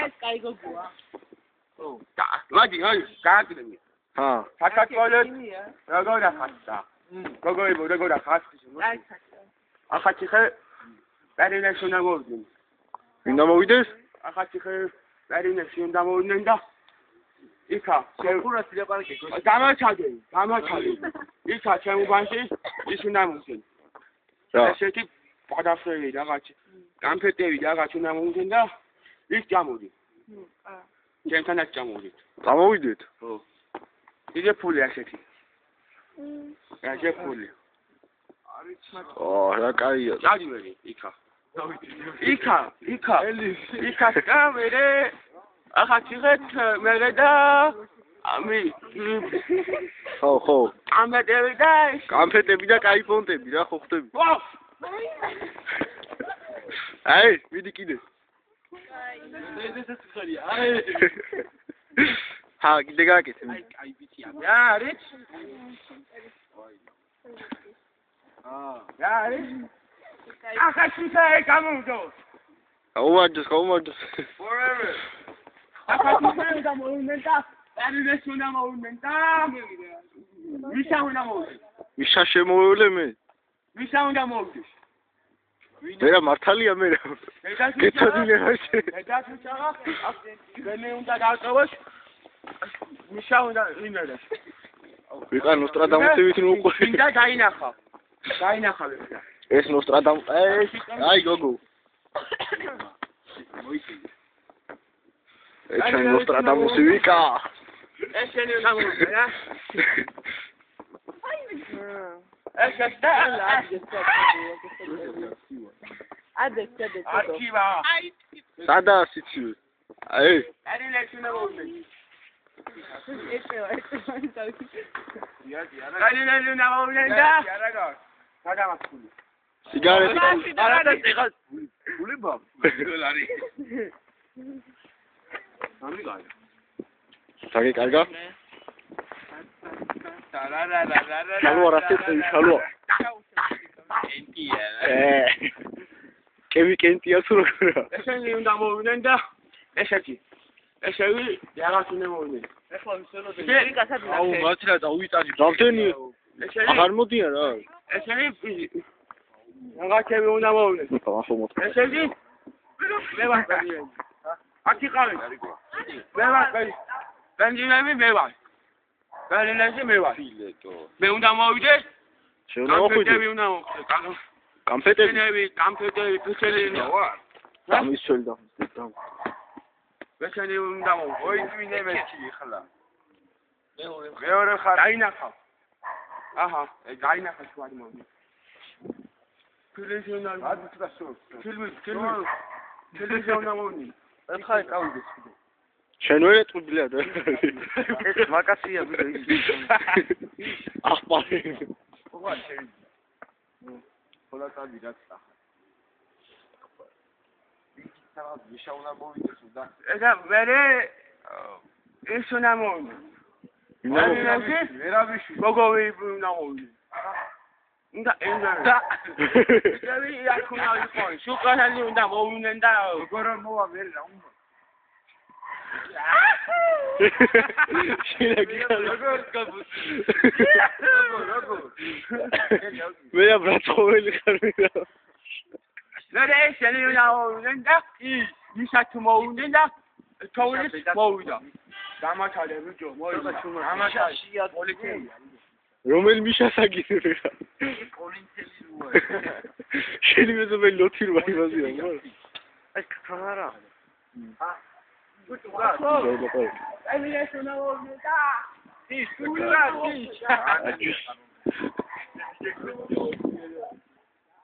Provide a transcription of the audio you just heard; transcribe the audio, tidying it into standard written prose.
ეს კაი გოგოა. მაგი, გააკეთე. ჰა. საქართველოს როგორ ახაცა? როგორ ახაცა? ახაცი ხე პერიოდში უნდა მოვიდნენ. ვინდა მოვიდეს? ახაცი ხე პერიოდში უნდა მოვიდნენ და იქა კონკურსი ლაპარაკი. გამაჩადე. იქა ჩემ უბანში ის უნდა მოვიდნენ. ესეთი პადაფრები რაღაც გამფეტები რაღაც უნდა მოვიდნენ და ის გამოვიდი. ჩემთანაც გამოვიდით. გამოვიდეთ? ხო. ისე ფული ასეთი. ფული. რა კაია. ჯაჯველი იქა. იქა. იქა კამერე. ახაც იღეთ მერე და ამი ხო. ამედები და კამფეტები და კაი ფონტები რა ხო ხდები? აი, მიდი კიდე. ჰა, კიდე გააკეთე. აი ბიჭია. რა არის? რა არის? ახაც ისე გამოვიდო. გაუმარჯოს. Forever. ახაც ისე გამოვიდნენ და პერიოდში უნდა მოვიდნენ და ვისა უნდა მოვიდეს. ვისა შემოვლე მე? ვისა უნდა მოვიდეს. მერა მართალია მე რა. გეცოდინე რა შე. დედაცუჩაღა მე უნდა დავწოვოს. ვისა უნდა იმერეს. ვიყან ნოსტრადამუსი ვითინ უყური. და დაინახა ვიყა. ეს ნოსტრადამუსი აი გოგო. ეს ნოსტრადამუსი ვიყა. ეს შენი უნდა მოვიდე რა. ეს და არქივა. სადა სიცივე. აი. პერიოდში უნდა მოვიდე. სიგარეტი. თაგი კარგა? შალვა რა წელი შალვა? კენტია თუ როგორა? ესენი უნდა მოვიდნენ და ესეთი რაღაც უნდა მოვიდნენ. ეხლა მისელოდი. აუ მართლა დავიტანი. დავდენი. აღარ მოდიან რა. ესენი რაღაცები უნდა მოვიდნენ. ახლა მოწ. ესენი მე ვარ. აქ იყავი. მე ვარ. ბენჯინები მე ვარ. ბენჯინები მე ვარ. მე უნდა მოვიდე. შეუნა მოხვიდე. კამფეტები, ფუჩელები ვარ. ამის შელი და. ვეცანი უნდა მოვიდე. ოი წვინებეთი ხლა. მეორე ხარ. დაინახავ. აჰა, დაინახა შუად მოვიდე. ფილმი უნდა მოვიდე. ეხლა წავიდე. შენ ვერ ეტყობილა და ეს ვაკაცია ბიჭო. ახპარი. ოღონდ შენ. ხოლა წავიდე რა წახა. თავად ვიშაუნა მოვიდეს და ეხლა მერე ეს უნდა მოვიდე. ვერავიში გოგოვი უნდა მოვიდე. უნდა და ჯერი აქუნა იყო შუქანალი უნდა მოვიდნენ და როგორ მოვა ვერ რა უნდა როგორ გაბუსი როგორ მე ბრაცხოველი ხარ მე რა შენი უნდა მოვიდნენ და ისათ მოვიდნენ და თოვლის მოვიდა დამაჩალე ბიჭო მოვიდა ამაშია პოლიცია რომელი მიშასაგინე რა პოლინცელი როა შენი მეზობელი ლოთირვა იმაზია ეს კამარა აი